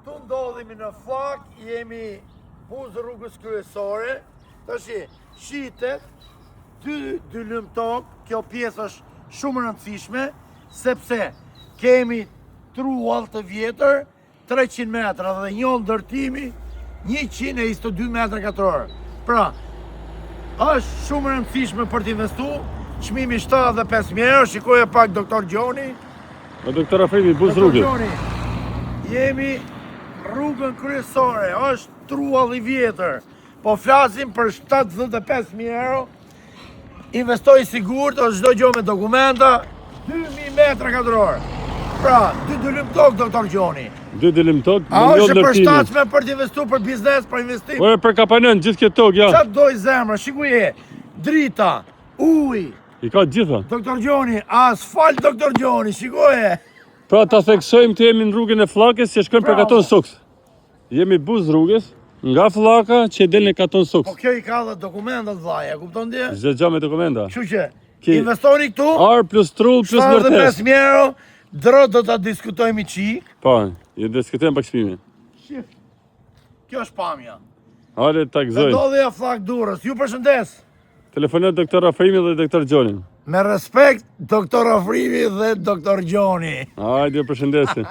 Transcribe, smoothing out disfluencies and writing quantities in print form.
Tu ndodhemi në flak, jemi buzë rrugës kryesore, tashi shitet, dy lëm tokë, kjo pjesë është shumë e rëndësishme, sepse kemi truall të vjetër, 300 metra dhe një ndërtimi 122 metra katror. Pra, është shumë e rëndësishme për t'investu, çmimi 75.000 euro, shikoje pak doktor Gjoni. Doktor Afrimi, buzë Doktor rrugës. Gjoni, jemi rrugën kryesore, është truall i vjetër, po flasim për 75.000 euro, investoj sigurt, është çdo gjë me dokumenta, 2000 metra katror. Pra, dy lëm tokë, doktor Gjoni. Dy lëm tokë, A me një është e ndërtimi. përshtatshme për t'investu për biznes, për investim? Po e për kapanën, gjithë këtë tokë, ja. Qatë doj zemra, shikuje, drita, uj, I ka gjitha. doktor Gjoni, asfalt, doktor Gjoni, shikoje. Pra ta theksojmë të jemi në rrugën e flakës që shkojmë për Bravo. katon suks. Jemi buzë rrugës, nga flaka që del në katon Po suks. kjo i ka dhe dokumentat vlaja, kupton ti? Çdo gjë me dokumenta. Kështu që, Ki- investoni këtu, Ar plus trull plus ndërtes. 75.000 euro, dro do ta diskutojmë i qik. Po, ju diskutojmë pak çmimin. Shif, kjo është pamja. Hajde ta Dhe gëzojmë. ndodhja flak Durrës, ju përshëndes. Telefonat doktor Afrimi dhe doktor Gjoni. Me respekt, doktor Afrimi dhe doktor Gjoni. Hajde, ju përshëndesim.